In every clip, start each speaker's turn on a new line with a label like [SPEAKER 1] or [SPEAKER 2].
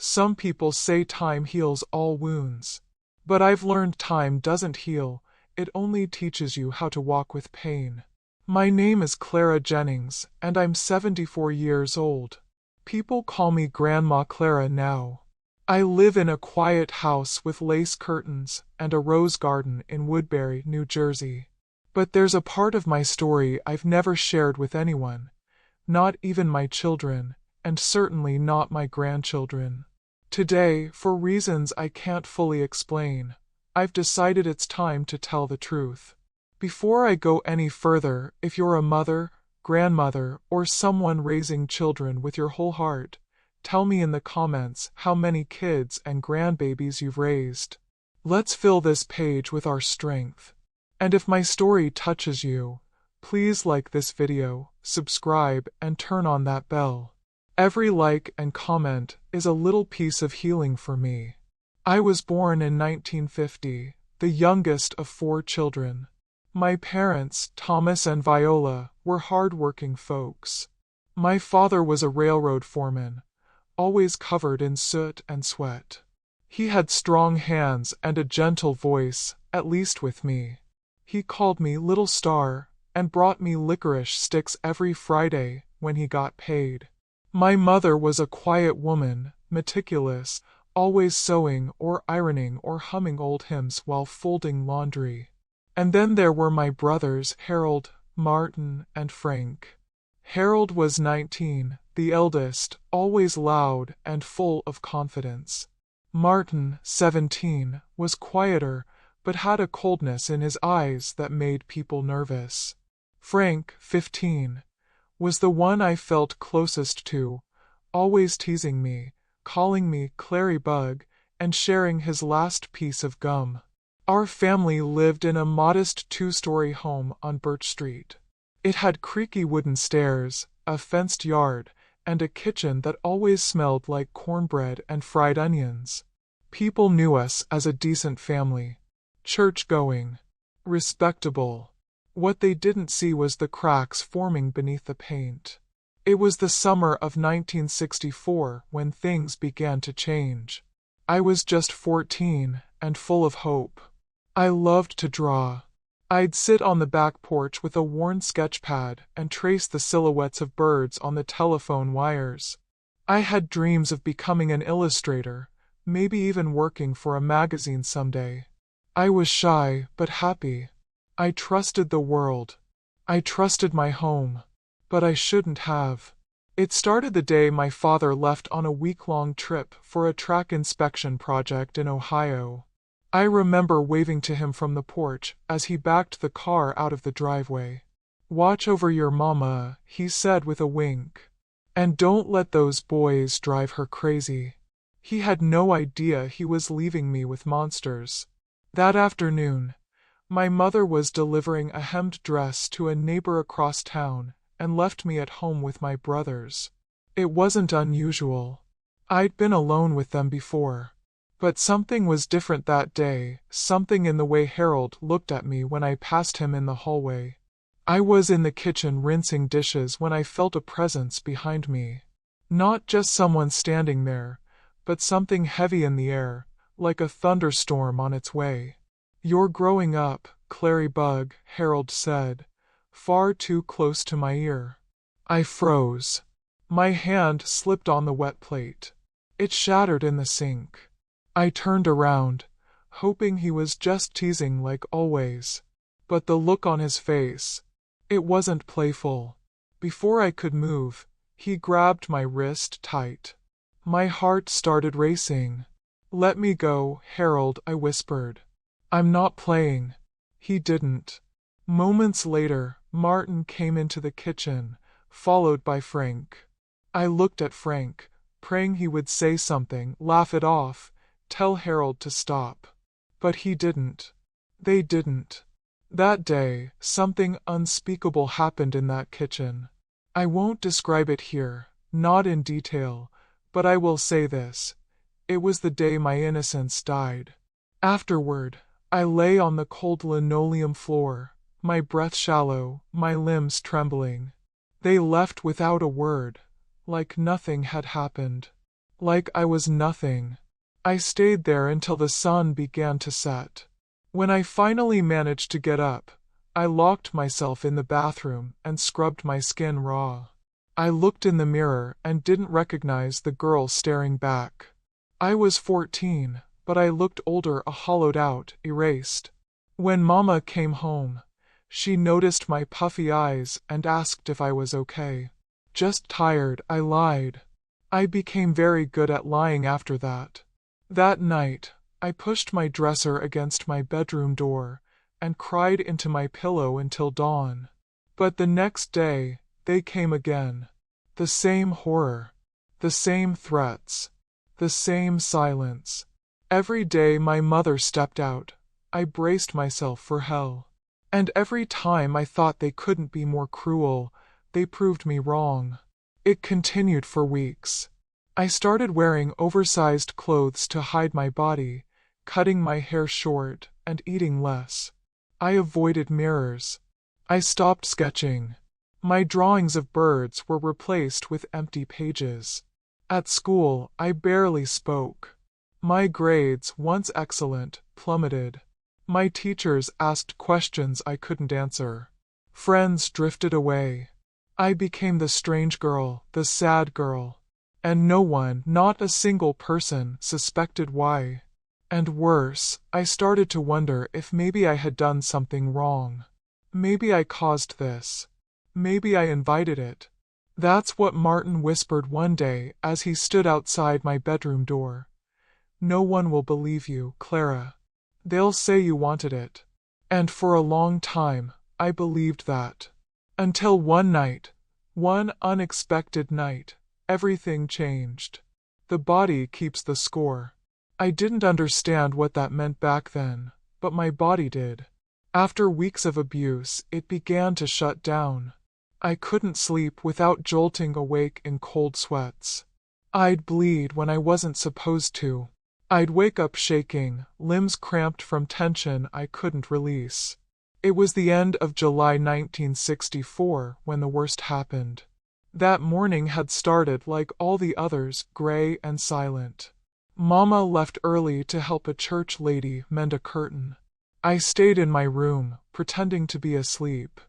[SPEAKER 1] Some people say time heals all wounds. But I've learned time doesn't heal, it only teaches you how to walk with pain. My name is Clara Jennings, and I'm 74 years old. People call me Grandma Clara now. I live in a quiet house with lace curtains and a rose garden in Woodbury, New Jersey. But there's a part of my story I've never shared with anyone, not even my children, and certainly not my grandchildren. Today, for reasons I can't fully explain, I've decided it's time to tell the truth. Before I go any further, if you're a mother, grandmother, or someone raising children with your whole heart, tell me in the comments how many kids and grandbabies you've raised. Let's fill this page with our strength. And if my story touches you, please like this video, subscribe, and turn on that bell. Every like and comment is a little piece of healing for me. I was born in 1950, the youngest of 4 children. My parents, Thomas and Viola, were hard-working folks. My father was a railroad foreman, always covered in soot and sweat. He had strong hands and a gentle voice, at least with me. He called me Little Star and brought me licorice sticks every Friday when he got paid. My mother was a quiet woman, meticulous, always sewing or ironing or humming old hymns while folding laundry. And then there were my brothers Harold, Martin, and Frank. Harold was 19, the eldest, always loud and full of confidence. Martin, 17, was quieter, but had a coldness in his eyes that made people nervous. Frank, 15, was the one I felt closest to, always teasing me, calling me Clary Bug, and sharing his last piece of gum. Our family lived in a modest 2-story home on Birch Street. It had creaky wooden stairs, a fenced yard, and a kitchen that always smelled like cornbread and fried onions. People knew us as a decent family. Church-going. Respectable. What they didn't see was the cracks forming beneath the paint. It was the summer of 1964 when things began to change. I was just 14 and full of hope. I loved to draw. I'd sit on the back porch with a worn sketch pad and trace the silhouettes of birds on the telephone wires. I had dreams of becoming an illustrator, maybe even working for a magazine someday. I was shy but happy. I trusted the world. I trusted my home. But I shouldn't have. It started the day my father left on a week-long trip for a track inspection project in Ohio. I remember waving to him from the porch as he backed the car out of the driveway. "Watch over your mama," he said with a wink. "And don't let those boys drive her crazy." He had no idea he was leaving me with monsters. That afternoon, my mother was delivering a hemmed dress to a neighbor across town and left me at home with my brothers. It wasn't unusual. I'd been alone with them before. But something was different that day, something in the way Harold looked at me when I passed him in the hallway. I was in the kitchen rinsing dishes when I felt a presence behind me. Not just someone standing there, but something heavy in the air, like a thunderstorm on its way. "You're growing up, Clary Bug," Harold said, far too close to my ear. I froze. My hand slipped on the wet plate. It shattered in the sink. I turned around, hoping he was just teasing like always. But the look on his face, it wasn't playful. Before I could move, he grabbed my wrist tight. My heart started racing. "Let me go, Harold," I whispered. "I'm not playing." He didn't. Moments later, Martin came into the kitchen, followed by Frank. I looked at Frank, praying he would say something, laugh it off, tell Harold to stop. But he didn't. They didn't. That day, something unspeakable happened in that kitchen. I won't describe it here, not in detail, but I will say this. It was the day my innocence died. Afterward, I lay on the cold linoleum floor, my breath shallow, my limbs trembling. They left without a word, like nothing had happened. like I was nothing. I stayed there until the sun began to set. When I finally managed to get up, I locked myself in the bathroom and scrubbed my skin raw. I looked in the mirror and didn't recognize the girl staring back. I was 14, but I looked older, hollowed out, erased. When Mama came home, she noticed my puffy eyes and asked if I was okay. Just tired, I lied. I became very good at lying after that. That night, I pushed my dresser against my bedroom door and cried into my pillow until dawn. But the next day, they came again. The same horror. The same threats. The same silence. Every day my mother stepped out, I braced myself for hell. And every time I thought they couldn't be more cruel, they proved me wrong. It continued for weeks. I started wearing oversized clothes to hide my body, cutting my hair short, and eating less. I avoided mirrors. I stopped sketching. My drawings of birds were replaced with empty pages. At school, I barely spoke. My grades, once excellent, plummeted. My teachers asked questions I couldn't answer. Friends drifted away. I became the strange girl, the sad girl. And no one, not a single person, suspected why. And worse, I started to wonder if maybe I had done something wrong. Maybe I caused this. Maybe I invited it. That's what Martin whispered one day as he stood outside my bedroom door. No one will believe you, Clara. They'll say you wanted it. And for a long time, I believed that. Until one night, one unexpected night, everything changed. The body keeps the score. I didn't understand what that meant back then, but my body did. After weeks of abuse, it began to shut down. I couldn't sleep without jolting awake in cold sweats. I'd bleed when I wasn't supposed to. I'd wake up shaking, limbs cramped from tension I couldn't release. It was the end of July 1964 when the worst happened. That morning had started like all the others, gray and silent. Mama left early to help a church lady mend a curtain. I stayed in my room, pretending to be asleep.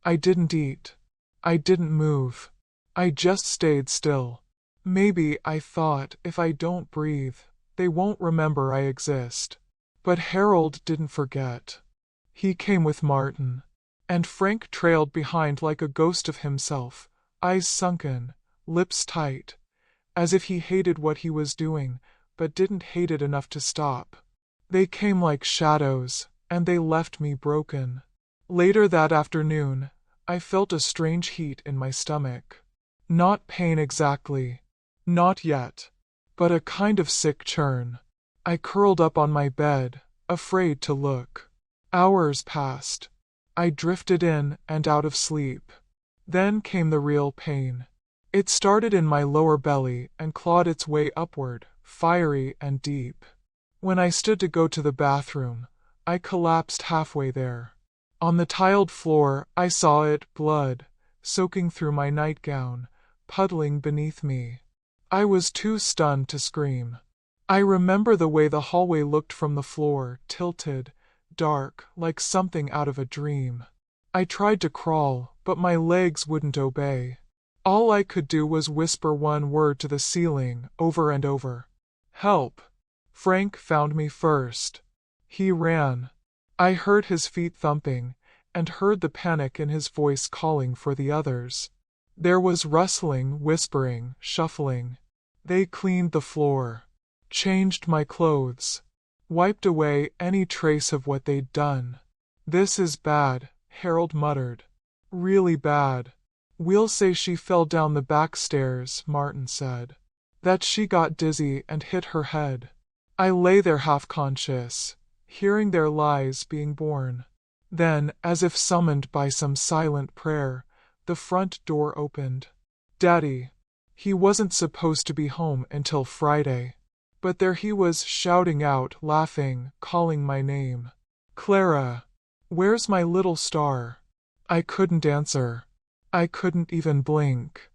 [SPEAKER 1] I didn't eat. I didn't move. I just stayed still. Maybe, I thought, if I don't breathe, they won't remember I exist. But Harold didn't forget. He came with Martin. And Frank trailed behind like a ghost of himself, eyes sunken, lips tight, as if he hated what he was doing, but didn't hate it enough to stop. They came like shadows, and they left me broken. Later that afternoon, I felt a strange heat in my stomach. Not pain exactly. Not yet. But a kind of sick churn. I curled up on my bed, afraid to look. Hours passed. I drifted in and out of sleep. Then came the real pain. It started in my lower belly and clawed its way upward, fiery and deep. When I stood to go to the bathroom, I collapsed halfway there. On the tiled floor, I saw it, blood, soaking through my nightgown, puddling beneath me. I was too stunned to scream. I remember the way the hallway looked from the floor, tilted, dark, like something out of a dream. I tried to crawl, but my legs wouldn't obey. All I could do was whisper one word to the ceiling, over and over. Help! Frank found me first. He ran. I heard his feet thumping, and heard the panic in his voice calling for the others. There was rustling, whispering, shuffling. They cleaned the floor, changed my clothes, wiped away any trace of what they'd done. This is bad, Harold muttered. Really bad. We'll say she fell down the back stairs, Martin said. That she got dizzy and hit her head. I lay there half-conscious, hearing their lies being born. Then, as if summoned by some silent prayer, the front door opened. Daddy. He wasn't supposed to be home until Friday. But there he was, shouting out, laughing, calling my name. Clara. Where's my little star? I couldn't answer. I couldn't even blink.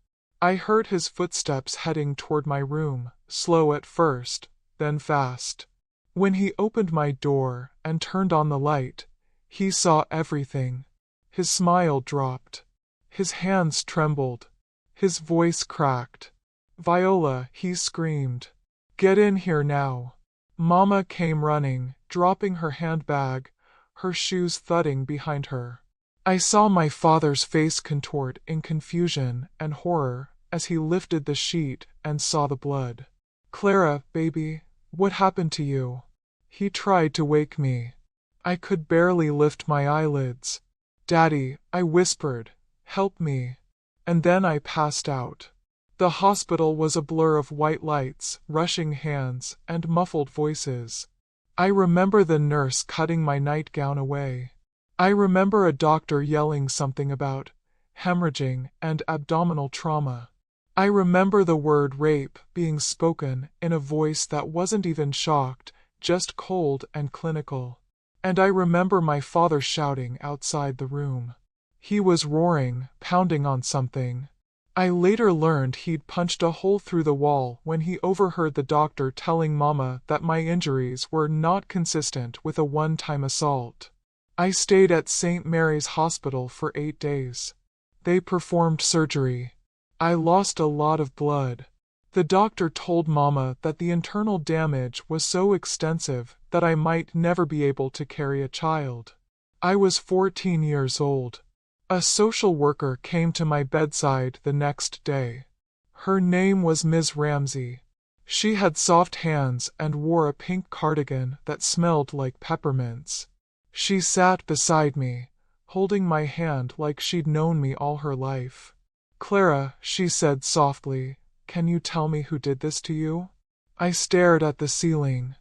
[SPEAKER 1] I heard his footsteps heading toward my room, slow at first, then fast. When he opened my door and turned on the light, he saw everything. His smile dropped. His hands trembled. His voice cracked. "Viola," he screamed. "Get in here now." Mama came running, dropping her handbag, her shoes thudding behind her. I saw my father's face contort in confusion and horror as he lifted the sheet and saw the blood. "Clara, baby, what happened to you?" He tried to wake me. I could barely lift my eyelids. "Daddy," I whispered, "help me." And then I passed out. The hospital was a blur of white lights, rushing hands, and muffled voices. I remember the nurse cutting my nightgown away. I remember a doctor yelling something about hemorrhaging and abdominal trauma. I remember the word rape being spoken in a voice that wasn't even shocked, just cold and clinical. And I remember my father shouting outside the room. He was roaring, pounding on something. I later learned he'd punched a hole through the wall when he overheard the doctor telling Mama that my injuries were not consistent with a one-time assault. I stayed at St. Mary's Hospital for 8 days. They performed surgery. I lost a lot of blood. The doctor told Mama that the internal damage was so extensive that I might never be able to carry a child. I was 14 years old. A social worker came to my bedside the next day. Her name was Ms. Ramsey. She had soft hands and wore a pink cardigan that smelled like peppermints. She sat beside me, holding my hand like she'd known me all her life. "Clara," she said softly, "can you tell me who did this to you?" I stared at the ceiling.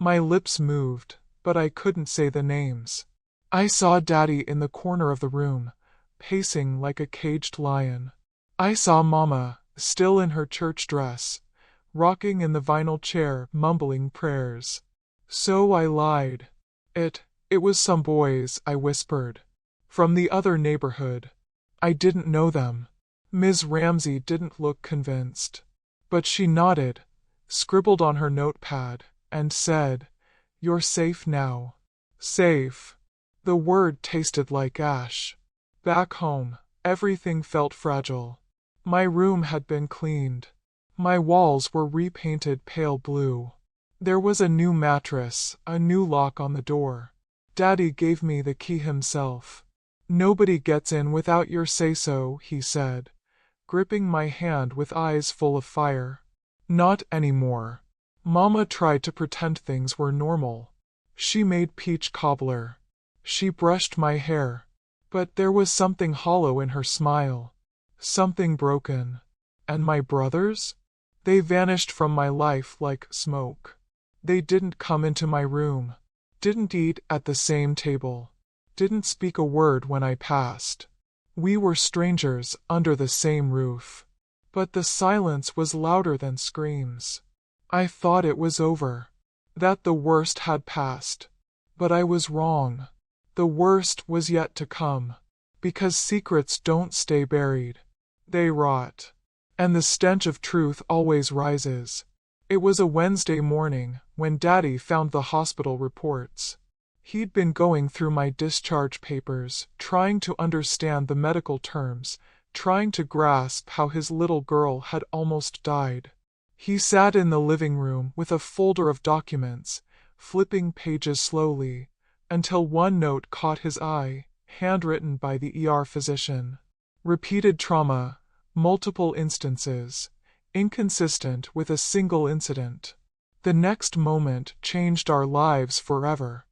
[SPEAKER 1] My lips moved, but I couldn't say the names. I saw Daddy in the corner of the room, pacing like a caged lion. I saw Mama, still in her church dress, rocking in the vinyl chair, mumbling prayers. So I lied. It was some boys, I whispered. From the other neighborhood. I didn't know them. Ms. Ramsey didn't look convinced. But she nodded, scribbled on her notepad, and said, "You're safe now." Safe. The word tasted like ash. Back home, everything felt fragile. My room had been cleaned. My walls were repainted pale blue. There was a new mattress, a new lock on the door. Daddy gave me the key himself. "Nobody gets in without your say-so," he said, gripping my hand with eyes full of fire. Not anymore. Mama tried to pretend things were normal. She made peach cobbler. She brushed my hair. But there was something hollow in her smile. Something broken. And my brothers? They vanished from my life like smoke. They didn't come into my room. Didn't eat at the same table. Didn't speak a word when I passed. We were strangers under the same roof. But the silence was louder than screams. I thought it was over. That the worst had passed. But I was wrong. The worst was yet to come. Because secrets don't stay buried. They rot. And the stench of truth always rises. It was a Wednesday morning when Daddy found the hospital reports. He'd been going through my discharge papers, trying to understand the medical terms, trying to grasp how his little girl had almost died. He sat in the living room with a folder of documents, flipping pages slowly, until one note caught his eye, handwritten by the ER physician. Repeated trauma, multiple instances, inconsistent with a single incident. The next moment changed our lives forever.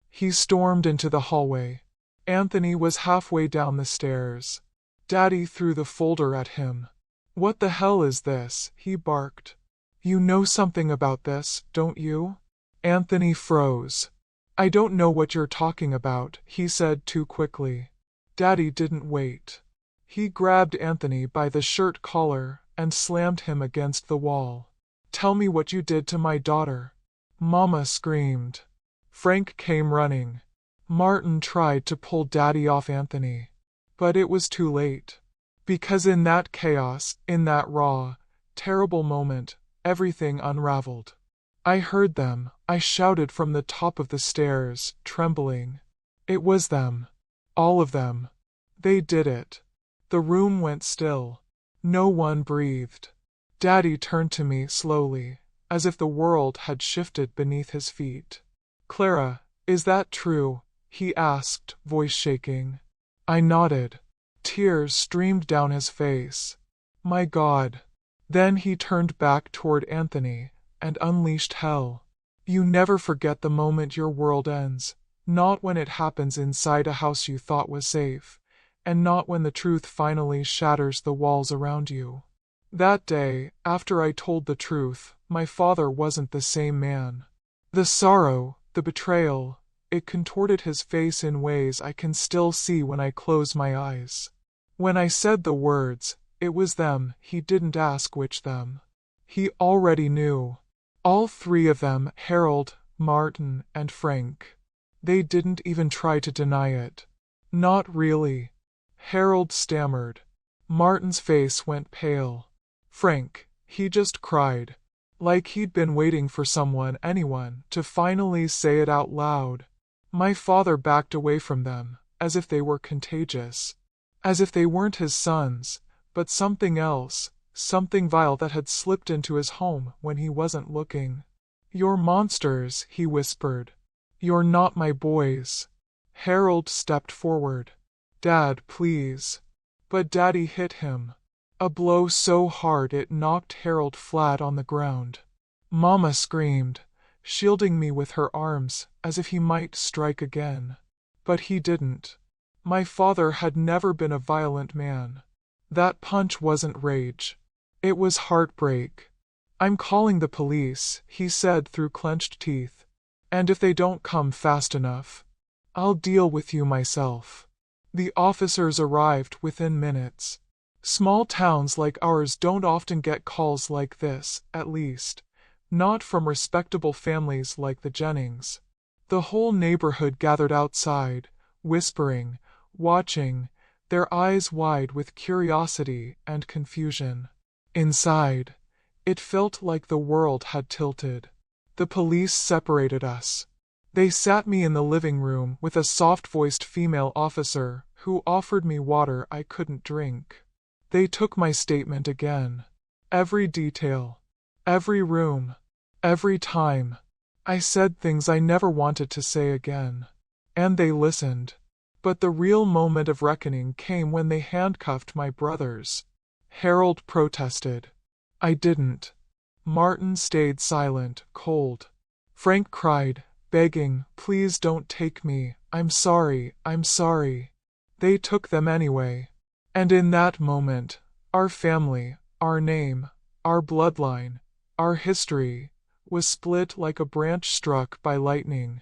[SPEAKER 1] He stormed into the hallway. Anthony was halfway down the stairs. Daddy threw the folder at him. "What the hell is this?" he barked. "You know something about this, don't you?" Anthony froze. "I don't know what you're talking about," he said too quickly. Daddy didn't wait. He grabbed Anthony by the shirt collar and slammed him against the wall. "Tell me what you did to my daughter." Mama screamed. Frank came running. Martin tried to pull Daddy off Anthony. But it was too late. Because in that chaos, in that raw, terrible moment, everything unraveled. I heard them. I shouted from the top of the stairs, trembling. It was them. All of them. They did it. The room went still. No one breathed. Daddy turned to me slowly, as if the world had shifted beneath his feet. Clara, is that true? He asked, voice shaking. I nodded. Tears streamed down his face. My God. Then he turned back toward Anthony and unleashed hell. You never forget the moment your world ends, not when it happens inside a house you thought was safe, and not when the truth finally shatters the walls around you. That day, after I told the truth, my father wasn't the same man. The sorrow, the betrayal, it contorted his face in ways I can still see when I close my eyes. When I said the words, it was them, he didn't ask which them. He already knew. All three of them, Harold, Martin, and Frank. They didn't even try to deny it. Not really. Harold stammered. Martin's face went pale. Frank, he just cried. Like he'd been waiting for anyone, to finally say it out loud. My father backed away from them, as if they were contagious. As if they weren't his sons, but something else, something vile that had slipped into his home when he wasn't looking. You're monsters, he whispered. You're not my boys. Harold stepped forward. Dad, please. But Daddy hit him. A blow so hard it knocked Harold flat on the ground. Mama screamed, shielding me with her arms, as if he might strike again. But he didn't. My father had never been a violent man. That punch wasn't rage. It was heartbreak. I'm calling the police, he said through clenched teeth. And if they don't come fast enough, I'll deal with you myself. The officers arrived within minutes. Small towns like ours don't often get calls like this, at least. Not from respectable families like the Jennings. The whole neighborhood gathered outside, whispering, watching, their eyes wide with curiosity and confusion. Inside, it felt like the world had tilted. The police separated us. They sat me in the living room with a soft-voiced female officer who offered me water I couldn't drink. They took my statement again. Every detail. Every room. Every time. I said things I never wanted to say again. And they listened. But the real moment of reckoning came when they handcuffed my brothers. Harold protested. I didn't. Martin stayed silent, cold. Frank cried, begging, please don't take me, I'm sorry, I'm sorry. They took them anyway. And in that moment, our family, our name, our bloodline, our history, was split like a branch struck by lightning.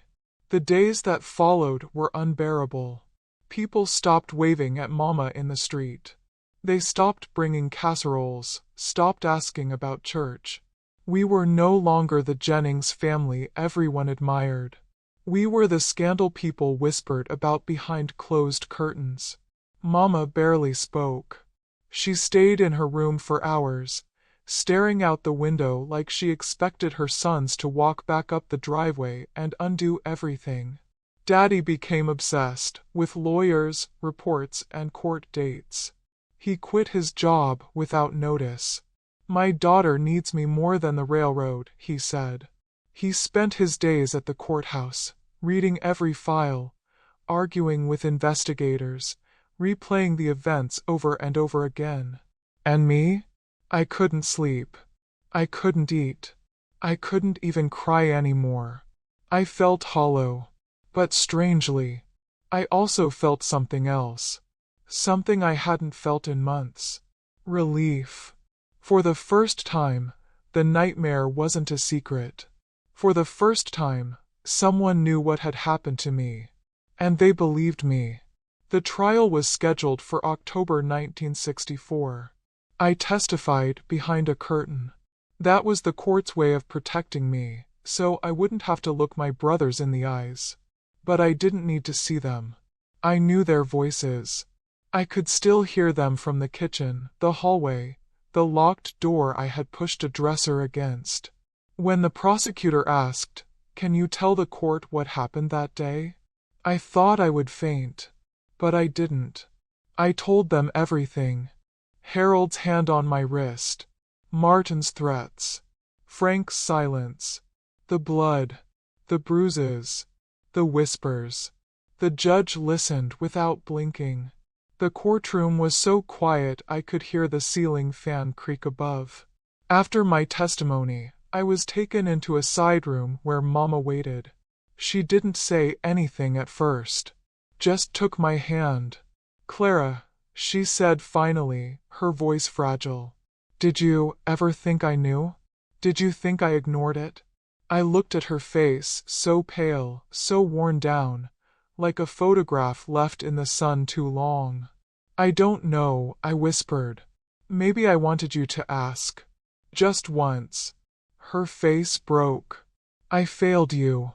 [SPEAKER 1] The days that followed were unbearable. People stopped waving at Mama in the street. They stopped bringing casseroles, stopped asking about church. We were no longer the Jennings family everyone admired. We were the scandal people whispered about behind closed curtains. Mama barely spoke. She stayed in her room for hours, staring out the window like she expected her sons to walk back up the driveway and undo everything. Daddy became obsessed with lawyers, reports, and court dates. He quit his job without notice. My daughter needs me more than the railroad, he said. He spent his days at the courthouse, reading every file, arguing with investigators, replaying the events over and over again. And me? I couldn't sleep. I couldn't eat. I couldn't even cry anymore. I felt hollow. But strangely, I also felt something else. Something I hadn't felt in months. Relief. For the first time, the nightmare wasn't a secret. For the first time, someone knew what had happened to me. And they believed me. The trial was scheduled for October 1964. I testified behind a curtain. That was the court's way of protecting me, so I wouldn't have to look my brothers in the eyes. But I didn't need to see them. I knew their voices. I could still hear them from the kitchen, the hallway, the locked door I had pushed a dresser against. When the prosecutor asked, "Can you tell the court what happened that day?" I thought I would faint. But I didn't. I told them everything. Harold's hand on my wrist. Martin's threats. Frank's silence. The blood. The bruises. The whispers. The judge listened without blinking. The courtroom was so quiet I could hear the ceiling fan creak above. After my testimony, I was taken into a side room where Mama waited. She didn't say anything at first. Just took my hand. "Clara," she said finally, her voice fragile. "Did you ever think I knew? Did you think I ignored it?" I looked at her face, so pale, so worn down, like a photograph left in the sun too long. "I don't know," I whispered. "Maybe I wanted you to ask. Just once." Her face broke. "I failed you."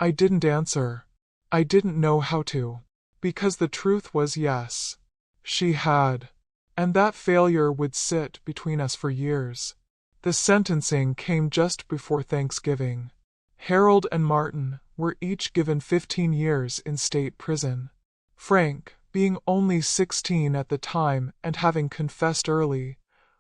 [SPEAKER 1] I didn't answer. I didn't know how to. Because the truth was yes. She had. And that failure would sit between us for years. The sentencing came just before Thanksgiving. Harold and Martin were each given 15 years in state prison. Frank, being only 16 at the time and having confessed early,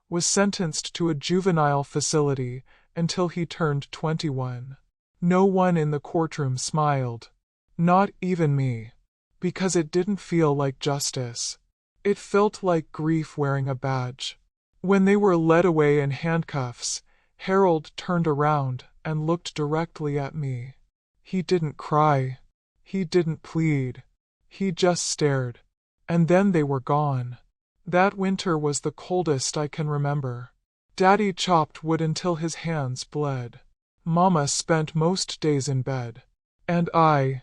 [SPEAKER 1] was sentenced to a juvenile facility until he turned 21. No one in the courtroom smiled. Not even me. Because it didn't feel like justice. It felt like grief wearing a badge. When they were led away in handcuffs, Harold turned around and looked directly at me. He didn't cry. He didn't plead. He just stared. And then they were gone. That winter was the coldest I can remember. Daddy chopped wood until his hands bled. Mama spent most days in bed. And I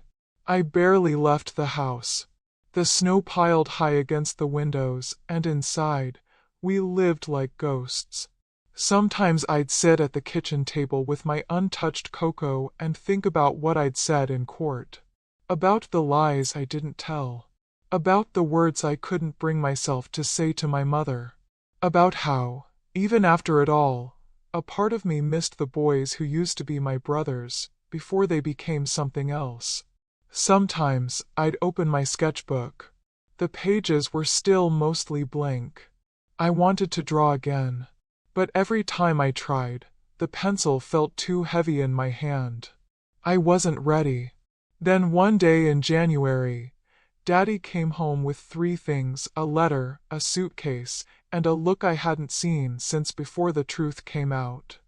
[SPEAKER 1] barely left the house. The snow piled high against the windows, and inside, we lived like ghosts. Sometimes I'd sit at the kitchen table with my untouched cocoa and think about what I'd said in court. About the lies I didn't tell. About the words I couldn't bring myself to say to my mother. About how, even after it all, a part of me missed the boys who used to be my brothers, before they became something else. Sometimes I'd open my sketchbook. The pages were still mostly blank. I wanted to draw again. But every time I tried, the pencil felt too heavy in my hand. I wasn't ready. Then one day in January, Daddy came home with 3 things: a letter, a suitcase, and a look I hadn't seen since before the truth came out.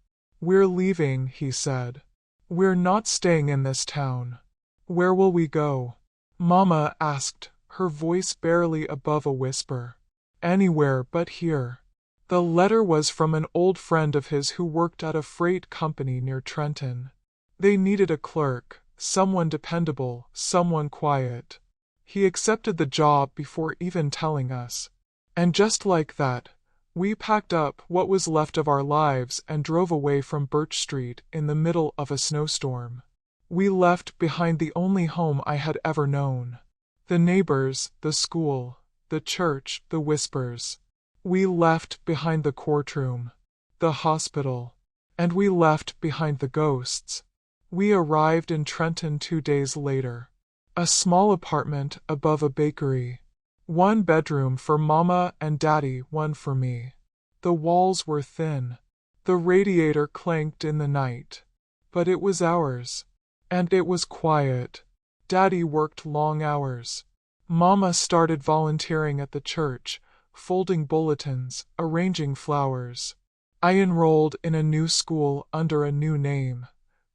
[SPEAKER 1] "We're leaving," he said. "We're not staying in this town." "Where will we go?" Mama asked, her voice barely above a whisper. "Anywhere but here." The letter was from an old friend of his who worked at a freight company near Trenton. They needed a clerk, someone dependable, someone quiet. He accepted the job before even telling us. And just like that, we packed up what was left of our lives and drove away from Birch Street in the middle of a snowstorm. We left behind the only home I had ever known. The neighbors, the school, the church, the whispers. We left behind the courtroom, the hospital, and we left behind the ghosts. We arrived in Trenton 2 days later. A small apartment above a bakery. 1 bedroom for Mama and Daddy, 1 for me. The walls were thin. The radiator clanked in the night. But it was ours. And it was quiet. Daddy worked long hours. Mama started volunteering at the church, folding bulletins, arranging flowers. I enrolled in a new school under a new name.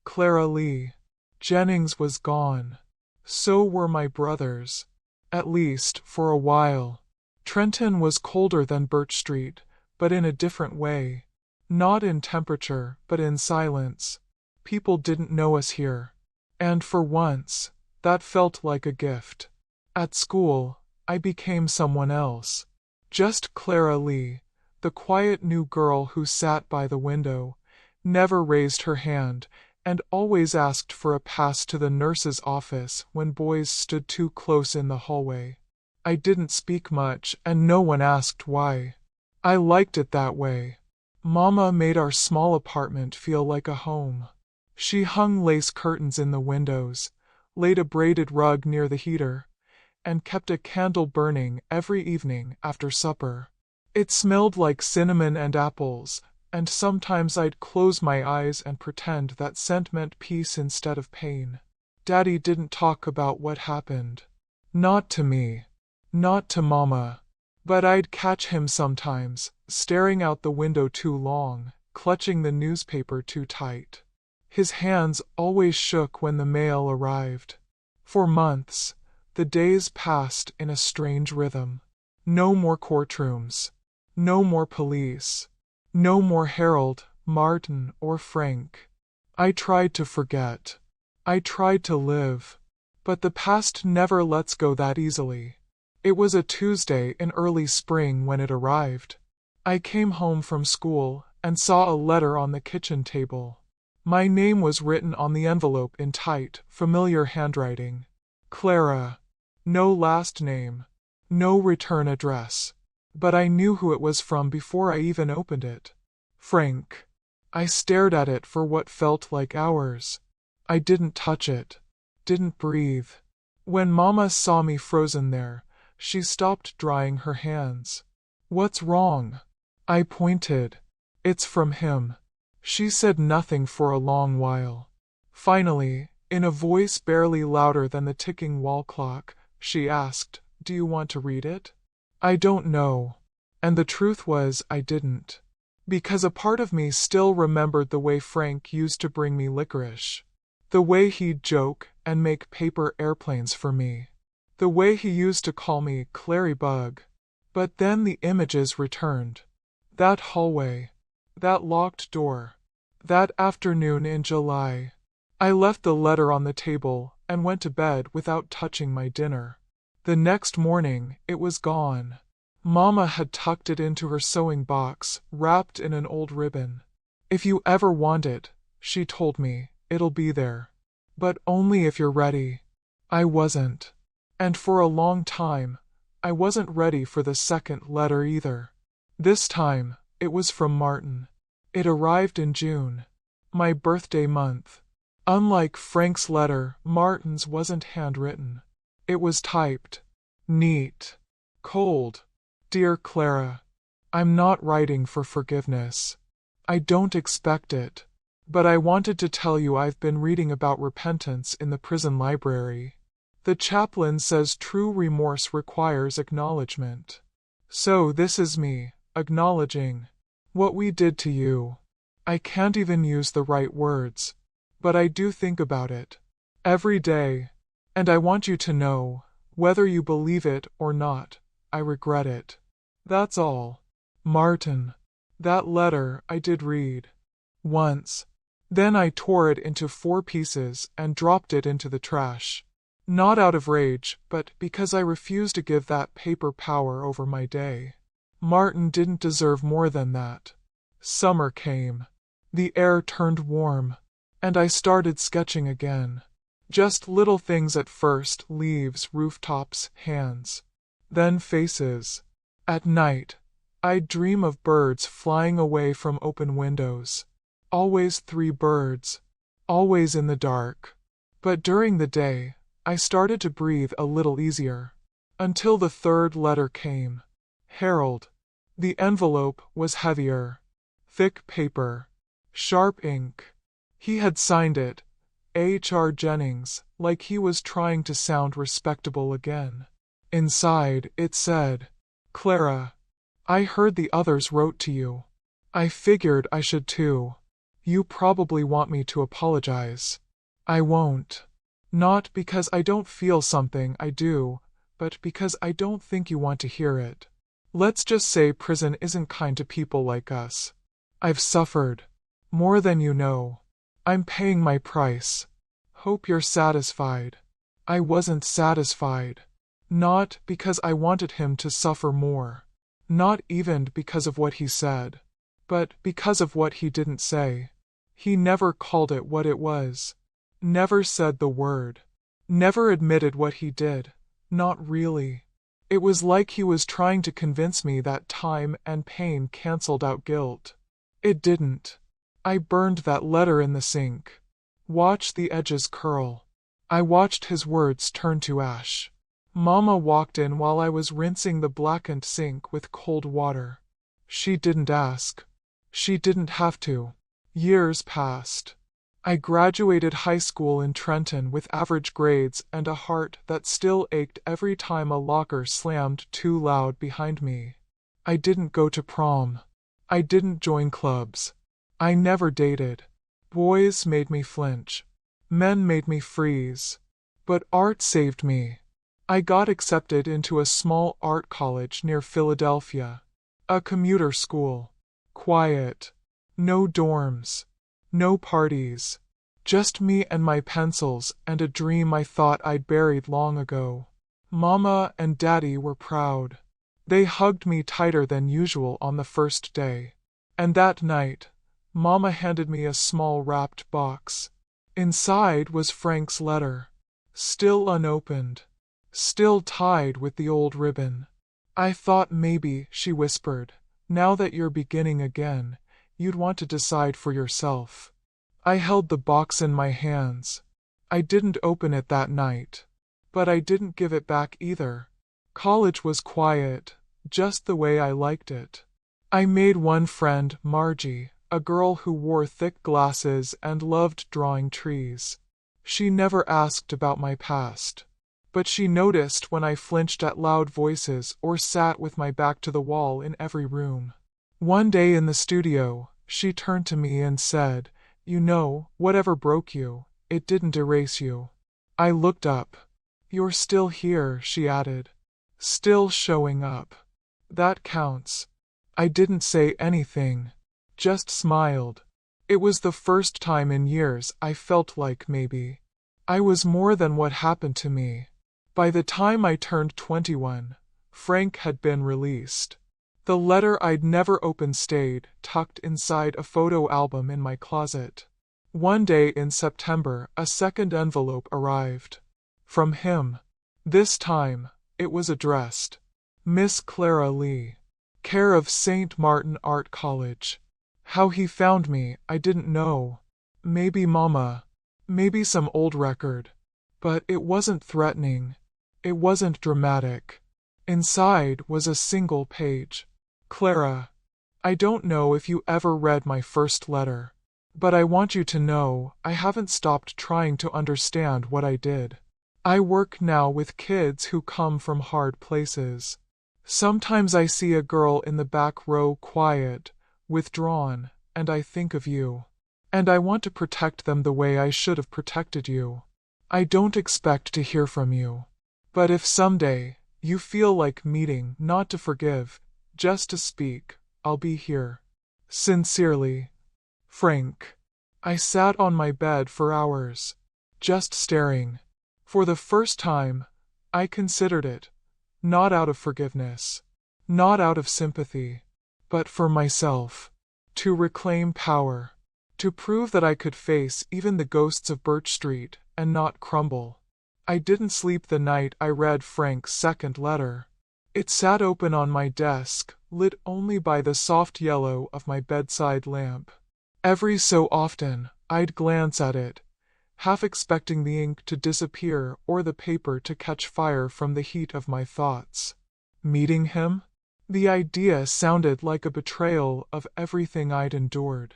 [SPEAKER 1] Clara Lee. Jennings was gone. So were my brothers. At least, for a while. Trenton was colder than Birch Street, but in a different way. Not in temperature, but in silence. People didn't know us here. And for once, that felt like a gift. At school, I became someone else. Just Clara Lee, the quiet new girl who sat by the window, never raised her hand, and always asked for a pass to the nurse's office when boys stood too close in the hallway. I didn't speak much, and no one asked why. I liked it that way. Mama made our small apartment feel like a home. She hung lace curtains in the windows, laid a braided rug near the heater, and kept a candle burning every evening after supper. It smelled like cinnamon and apples, and sometimes I'd close my eyes and pretend that scent meant peace instead of pain. Daddy didn't talk about what happened. Not to me. Not to Mama. But I'd catch him sometimes, staring out the window too long, clutching the newspaper too tight. His hands always shook when the mail arrived. For months, the days passed in a strange rhythm. No more courtrooms. No more police. No more Harold, Martin, or Frank. I tried to forget. I tried to live. But the past never lets go that easily. It was a Tuesday in early spring when it arrived. I came home from school and saw a letter on the kitchen table. My name was written on the envelope in tight, familiar handwriting. Clara. No last name. No return address. But I knew who it was from before I even opened it. Frank. I stared at it for what felt like hours. I didn't touch it. Didn't breathe. When Mama saw me frozen there, she stopped drying her hands. What's wrong? I pointed. It's from him. She said nothing for a long while. Finally, in a voice barely louder than the ticking wall clock, she asked, "Do you want to read it?" I don't know. And the truth was, I didn't. Because a part of me still remembered the way Frank used to bring me licorice. The way he'd joke and make paper airplanes for me. The way he used to call me Clary Bug. But then the images returned. That hallway. That locked door. That afternoon in July. I left the letter on the table and went to bed without touching my dinner. The next morning, it was gone. Mama had tucked it into her sewing box, wrapped in an old ribbon. If you ever want it, she told me, it'll be there. But only if you're ready. I wasn't. And for a long time, I wasn't ready for the second letter either. This time, it was from Martin. It arrived in June, my birthday month. Unlike Frank's letter, Martin's wasn't handwritten. It was typed. Neat. Cold. Dear Clara, I'm not writing for forgiveness. I don't expect it. But I wanted to tell you I've been reading about repentance in the prison library. The chaplain says true remorse requires acknowledgement. So this is me, acknowledging what we did to you. I can't even use the right words, but I do think about it every day, and I want you to know, whether you believe it or not, I regret it. That's all. Martin. That letter I did read. Once. Then I tore it into 4 pieces and dropped it into the trash. Not out of rage, but because I refused to give that paper power over my day. Martin didn't deserve more than that. Summer came. The air turned warm, and I started sketching again. Just little things at first, leaves, rooftops, hands. Then faces. At night, I'd dream of birds flying away from open windows. Always 3 birds. Always in the dark. But during the day, I started to breathe a little easier. Until the 3rd letter came. Harold. The envelope was heavier. Thick paper. Sharp ink. He had signed it, Clara Jennings, like he was trying to sound respectable again. Inside, it said, Clara, I heard the others wrote to you. I figured I should too. You probably want me to apologize. I won't. Not because I don't feel something, I do, but because I don't think you want to hear it. Let's just say prison isn't kind to people like us. I've suffered. More than you know. I'm paying my price. Hope you're satisfied. I wasn't satisfied. Not because I wanted him to suffer more. Not even because of what he said. But because of what he didn't say. He never called it what it was. Never said the word. Never admitted what he did. Not really. It was like he was trying to convince me that time and pain canceled out guilt. It didn't. I burned that letter in the sink. Watch the edges curl. I watched his words turn to ash. Mama walked in while I was rinsing the blackened sink with cold water. She didn't ask. She didn't have to. Years passed. I graduated high school in Trenton with average grades and a heart that still ached every time a locker slammed too loud behind me. I didn't go to prom. I didn't join clubs. I never dated. Boys made me flinch. Men made me freeze. But art saved me. I got accepted into a small art college near Philadelphia. A commuter school. Quiet. No dorms. No parties. Just me and my pencils and a dream I thought I'd buried long ago. Mama and Daddy were proud. They hugged me tighter than usual on the first day. And that night, Mama handed me a small wrapped box. Inside was Frank's letter. Still unopened. Still tied with the old ribbon. I thought maybe, she whispered, now that you're beginning again, you'd want to decide for yourself. I held the box in my hands. I didn't open it that night. But I didn't give it back either. College was quiet, just the way I liked it. I made one friend, Margie, a girl who wore thick glasses and loved drawing trees. She never asked about my past. But she noticed when I flinched at loud voices or sat with my back to the wall in every room. One day in the studio, she turned to me and said, "You know, whatever broke you, it didn't erase you." I looked up. "You're still here," she added. "Still showing up. That counts." I didn't say anything. Just smiled. It was the first time in years I felt like maybe I was more than what happened to me. By the time I turned 21, Frank had been released. The letter I'd never opened stayed tucked inside a photo album in my closet. One day in September, a second envelope arrived. From him. This time, it was addressed. Miss Clara Lee. Care of St. Martin Art College. How he found me, I didn't know. Maybe Mama. Maybe some old record. But it wasn't threatening. It wasn't dramatic. Inside was a single page. Clara, I don't know if you ever read my first letter, but I want you to know I haven't stopped trying to understand what I did. I work now with kids who come from hard places. Sometimes I see a girl in the back row quiet, withdrawn, and I think of you. And I want to protect them the way I should have protected you. I don't expect to hear from you. But if someday you feel like meeting, not to forgive, just to speak, I'll be here. Sincerely, Frank. I sat on my bed for hours, just staring. For the first time, I considered it, not out of forgiveness, not out of sympathy, but for myself. To reclaim power. To prove that I could face even the ghosts of Birch Street and not crumble. I didn't sleep the night I read Frank's second letter. It sat open on my desk, lit only by the soft yellow of my bedside lamp. Every so often, I'd glance at it, half expecting the ink to disappear or the paper to catch fire from the heat of my thoughts. Meeting him? The idea sounded like a betrayal of everything I'd endured.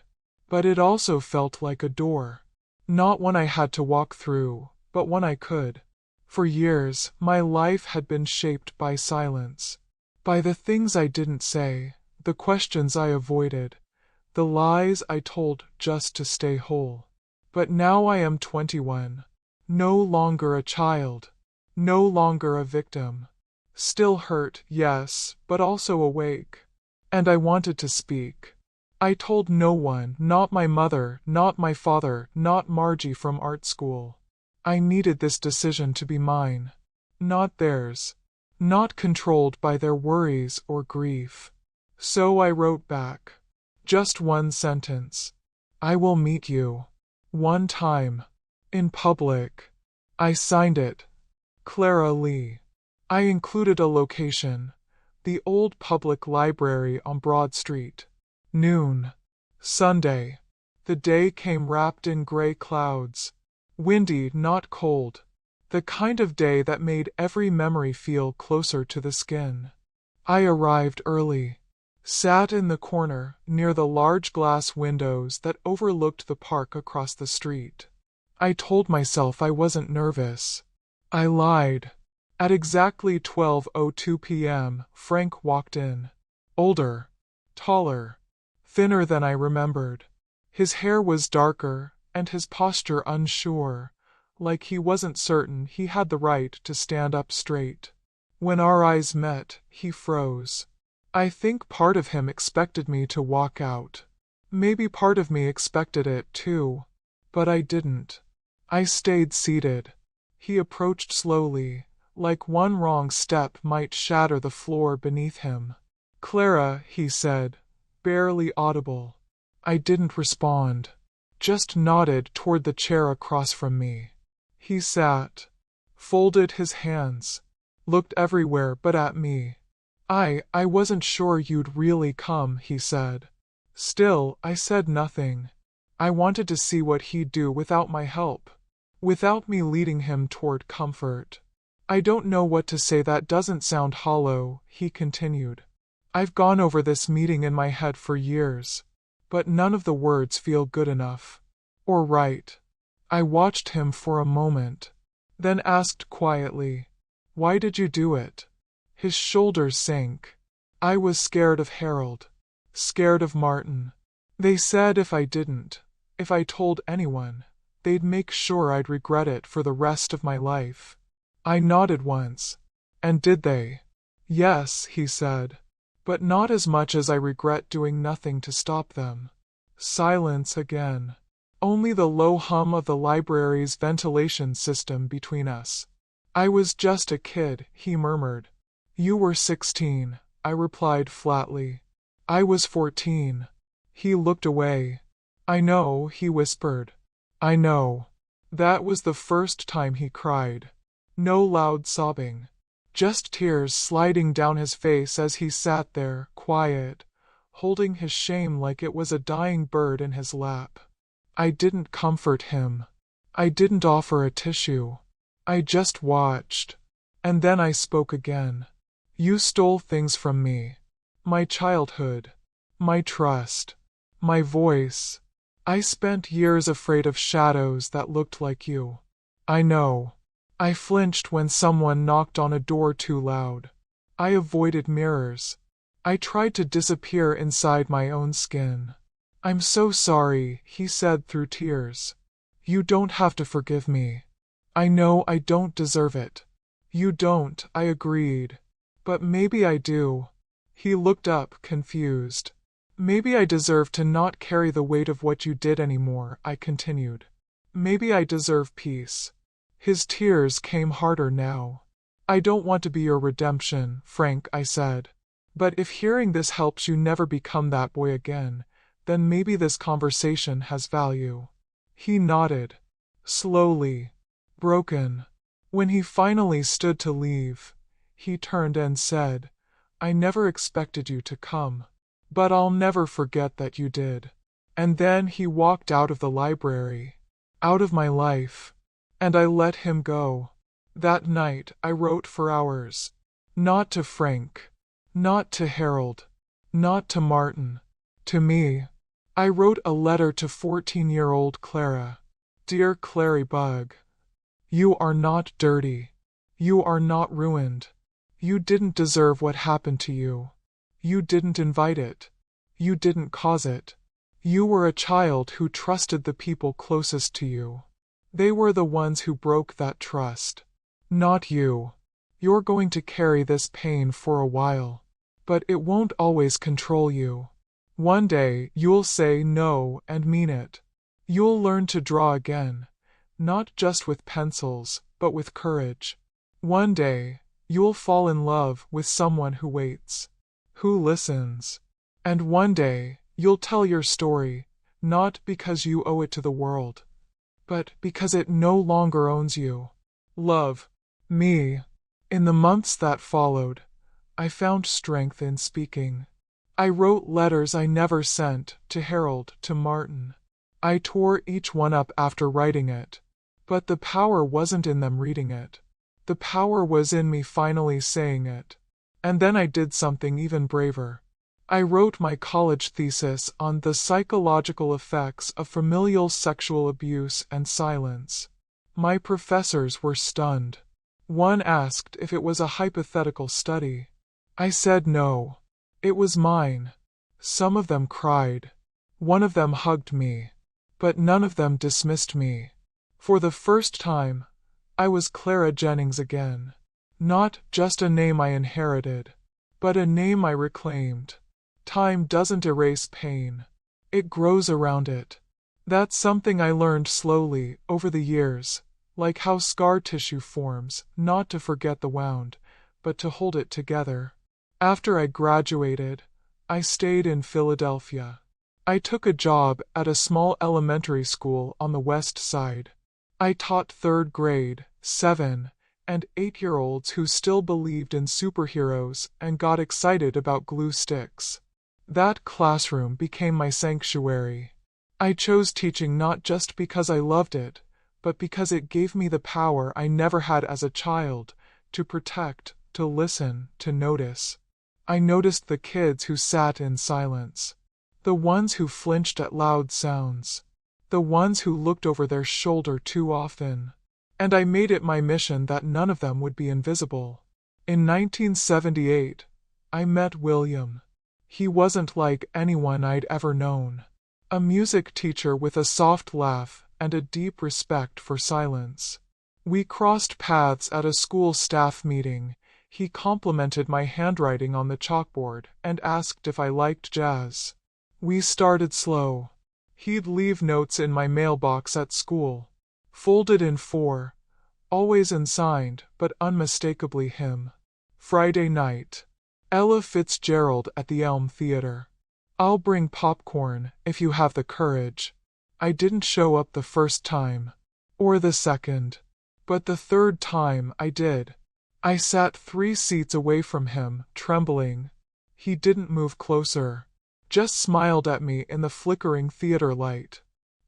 [SPEAKER 1] But it also felt like a door. Not one I had to walk through, but one I could. For years, my life had been shaped by silence. By the things I didn't say, the questions I avoided, the lies I told just to stay whole. But now I am 21. No longer a child. No longer a victim. Still hurt, yes, but also awake. And I wanted to speak. I told no one, not my mother, not my father, not Margie from art school. I needed this decision to be mine, not theirs, not controlled by their worries or grief. So I wrote back. Just one sentence. I will meet you. One time. In public. I signed it. Clara Lee. I included a location: the old public library on Broad Street. Noon. Sunday. The day came wrapped in gray clouds. Windy, not cold. The kind of day that made every memory feel closer to the skin. I arrived early. Sat in the corner, near the large glass windows that overlooked the park across the street. I told myself I wasn't nervous. I lied. At exactly 12:02 p.m., Frank walked in. Older. Taller. Thinner than I remembered. His hair was darker, and his posture unsure, like he wasn't certain he had the right to stand up straight. When our eyes met, he froze. I think part of him expected me to walk out. Maybe part of me expected it too. But I didn't. I stayed seated. He approached slowly, like one wrong step might shatter the floor beneath him. "Clara," he said, barely audible. I didn't respond. Just nodded toward the chair across from me. He sat, folded his hands, looked everywhere but at me. I wasn't sure you'd really come," he said. Still, I said nothing. I wanted to see what he'd do without my help, without me leading him toward comfort. "I don't know what to say that doesn't sound hollow," he continued. "I've gone over this meeting in my head for years, but none of the words feel good enough. Or right." I watched him for a moment, then asked quietly, "Why did you do it?" His shoulders sank. "I was scared of Harold. Scared of Martin. They said if I didn't, if I told anyone, they'd make sure I'd regret it for the rest of my life." I nodded once. "And did they?" "Yes," he said. "But not as much as I regret doing nothing to stop them." Silence again. Only the low hum of the library's ventilation system between us. "I was just a kid," he murmured. "You were 16, I replied flatly. "I was 14. He looked away. "I know," he whispered. "I know." That was the first time he cried. No loud sobbing. Just tears sliding down his face as he sat there, quiet, holding his shame like it was a dying bird in his lap. I didn't comfort him. I didn't offer a tissue. I just watched. And then I spoke again. "You stole things from me. My childhood. My trust. My voice. I spent years afraid of shadows that looked like you. I know. I flinched when someone knocked on a door too loud. I avoided mirrors. I tried to disappear inside my own skin." "I'm so sorry," he said through tears. "You don't have to forgive me. I know I don't deserve it." "You don't," I agreed. "But maybe I do." He looked up, confused. "Maybe I deserve to not carry the weight of what you did anymore," I continued. "Maybe I deserve peace." His tears came harder now. "I don't want to be your redemption, Frank," I said. "But if hearing this helps you never become that boy again, then maybe this conversation has value." He nodded. Slowly. Broken. When he finally stood to leave, he turned and said, "I never expected you to come. But I'll never forget that you did." And then he walked out of the library. Out of my life. And I let him go. That night I wrote for hours. Not to Frank. Not to Harold. Not to Martin. To me. I wrote a letter to 14-year-old Clara. "Dear Clary Bug. You are not dirty. You are not ruined. You didn't deserve what happened to you. You didn't invite it. You didn't cause it. You were a child who trusted the people closest to you. They were the ones who broke that trust. Not you. You're going to carry this pain for a while. But it won't always control you. One day you'll say no and mean it. You'll learn to draw again, not just with pencils, but with courage. One day you'll fall in love with someone who waits, who listens. And one day you'll tell your story, not because you owe it to the world, but because it no longer owns you. Love. Me." In the months that followed, I found strength in speaking. I wrote letters I never sent, to Harold, to Martin. I tore each one up after writing it. But the power wasn't in them reading it. The power was in me finally saying it. And then I did something even braver. I wrote my college thesis on the psychological effects of familial sexual abuse and silence. My professors were stunned. One asked if it was a hypothetical study. I said no. It was mine. Some of them cried. One of them hugged me. But none of them dismissed me. For the first time, I was Clara Jennings again. Not just a name I inherited, but a name I reclaimed. Time doesn't erase pain. It grows around it. That's something I learned slowly, over the years, like how scar tissue forms, not to forget the wound, but to hold it together. After I graduated, I stayed in Philadelphia. I took a job at a small elementary school on the west side. I taught 3rd grade, 7, and 8-year-olds who still believed in superheroes and got excited about glue sticks. That classroom became my sanctuary. I chose teaching not just because I loved it, but because it gave me the power I never had as a child, to protect, to listen, to notice. I noticed the kids who sat in silence. The ones who flinched at loud sounds. The ones who looked over their shoulder too often. And I made it my mission that none of them would be invisible. In 1978, I met William. He wasn't like anyone I'd ever known. A music teacher with a soft laugh and a deep respect for silence. We crossed paths at a school staff meeting. He complimented my handwriting on the chalkboard and asked if I liked jazz. We started slow. He'd leave notes in my mailbox at school, folded in 4, always unsigned but unmistakably him. Friday night. Ella Fitzgerald at the Elm Theater. I'll bring popcorn if you have the courage. I didn't show up the first time, or the second, but the third time I did. I sat 3 seats away from him, trembling. He didn't move closer, just smiled at me in the flickering theater light.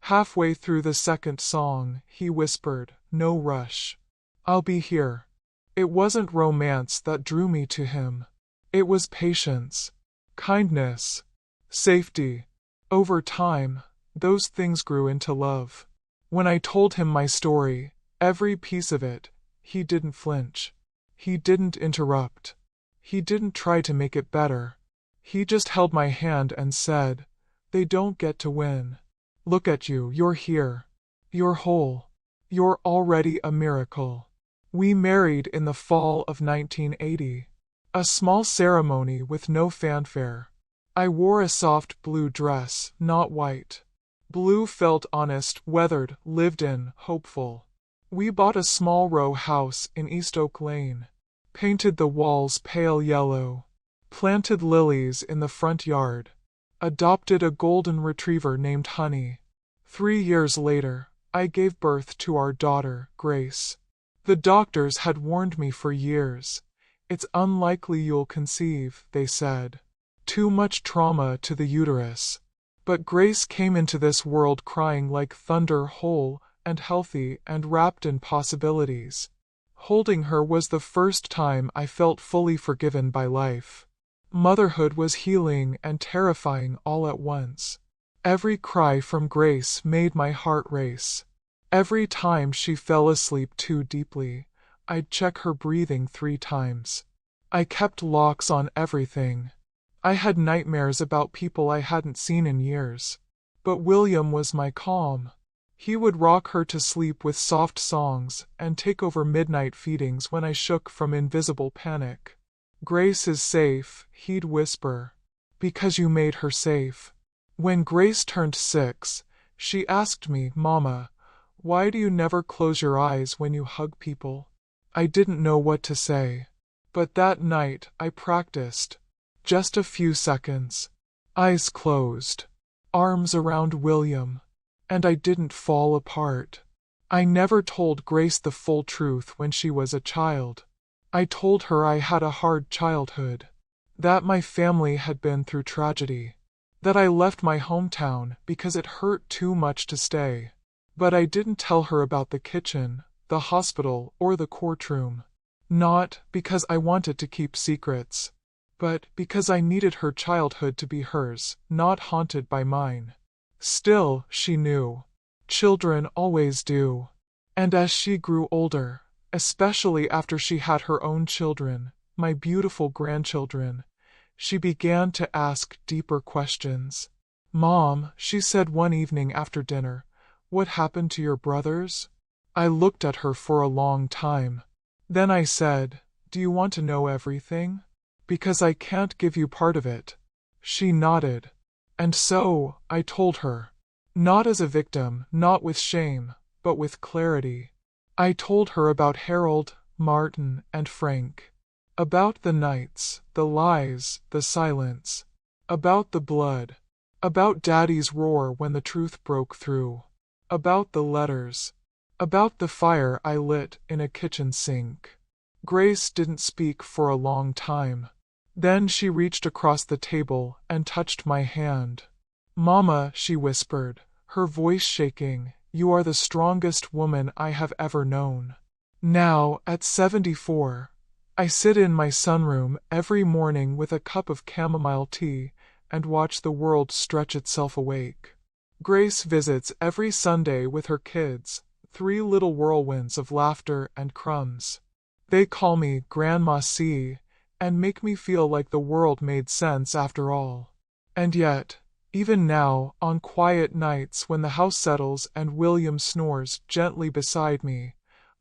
[SPEAKER 1] Halfway through the second song, he whispered, "No rush. I'll be here." It wasn't romance that drew me to him. It was patience, kindness, safety. Over time, those things grew into love. When I told him my story, every piece of it, he didn't flinch. He didn't interrupt. He didn't try to make it better. He just held my hand and said, "They don't get to win. Look at you, you're here. You're whole. You're already a miracle." We married in the fall of 1980. A small ceremony with no fanfare. I wore a soft blue dress, not white. Blue felt honest, weathered, lived in, hopeful. We bought a small row house in East Oak Lane. Painted the walls pale yellow. Planted lilies in the front yard. Adopted a golden retriever named Honey. 3 years later, I gave birth to our daughter, Grace. The doctors had warned me for years. "It's unlikely you'll conceive," they said. "Too much trauma to the uterus." But Grace came into this world crying like thunder, whole and healthy and wrapped in possibilities. Holding her was the first time I felt fully forgiven by life. Motherhood was healing and terrifying all at once. Every cry from Grace made my heart race. Every time she fell asleep too deeply, I'd check her breathing 3 times. I kept locks on everything. I had nightmares about people I hadn't seen in years. But William was my calm. He would rock her to sleep with soft songs and take over midnight feedings when I shook from invisible panic. "Grace is safe," he'd whisper, "because you made her safe." When Grace turned 6, she asked me, "Mama, why do you never close your eyes when you hug people?" I didn't know what to say. But that night, I practiced. Just a few seconds. Eyes closed. Arms around William. And I didn't fall apart. I never told Grace the full truth when she was a child. I told her I had a hard childhood, that my family had been through tragedy, that I left my hometown because it hurt too much to stay. But I didn't tell her about the kitchen, the hospital, or the courtroom. Not because I wanted to keep secrets, but because I needed her childhood to be hers, not haunted by mine. Still, she knew. Children always do. And as she grew older, especially after she had her own children, my beautiful grandchildren, she began to ask deeper questions. Mom, she said one evening after dinner, what happened to your brothers? I looked at her for a long time. Then I said, do you want to know everything? Because I can't give you part of it. She nodded. And so, I told her. Not as a victim, not with shame, but with clarity. I told her about Harold, Martin, and Frank. About the nights, the lies, the silence. About the blood. About Daddy's roar when the truth broke through. About the letters. About the fire I lit in a kitchen sink. Grace didn't speak for a long time. Then she reached across the table and touched my hand. Mama, she whispered, her voice shaking, you are the strongest woman I have ever known. Now, at 74, I sit in my sunroom every morning with a cup of chamomile tea and watch the world stretch itself awake. Grace visits every Sunday with her kids, 3 little whirlwinds of laughter and crumbs. They call me Grandma C, and make me feel like the world made sense after all. And yet, even now, on quiet nights when the house settles and William snores gently beside me,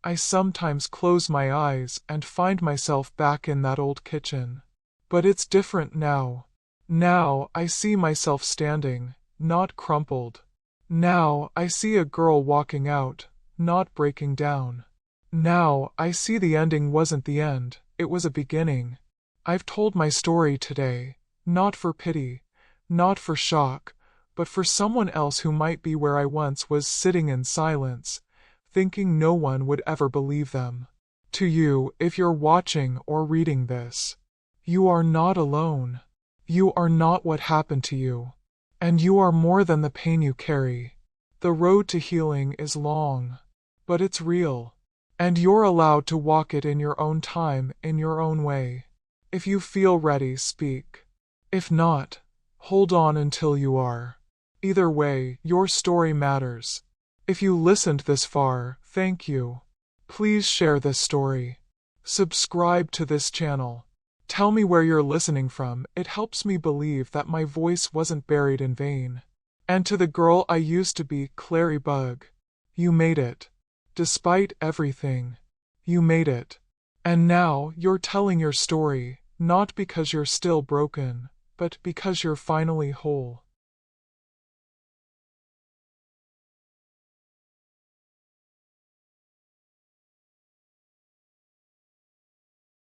[SPEAKER 1] I sometimes close my eyes and find myself back in that old kitchen. But it's different now. Now I see myself standing, not crumpled. Now I see a girl walking out, not breaking down. Now I see the ending wasn't the end, it was a beginning. I've told my story today, not for pity, not for shock, but for someone else who might be where I once was sitting in silence, thinking no one would ever believe them. To you, if you're watching or reading this, you are not alone. You are not what happened to you. And you are more than the pain you carry. The road to healing is long, but it's real. And you're allowed to walk it in your own time, in your own way. If you feel ready, speak. If not, hold on until you are. Either way, your story matters. If you listened this far, thank you. Please share this story. Subscribe to this channel. Tell me where you're listening from, it helps me believe that my voice wasn't buried in vain. And to the girl I used to be, Clary Bug, you made it. Despite everything, you made it. And now you're telling your story, not because you're still broken, but because you're finally whole.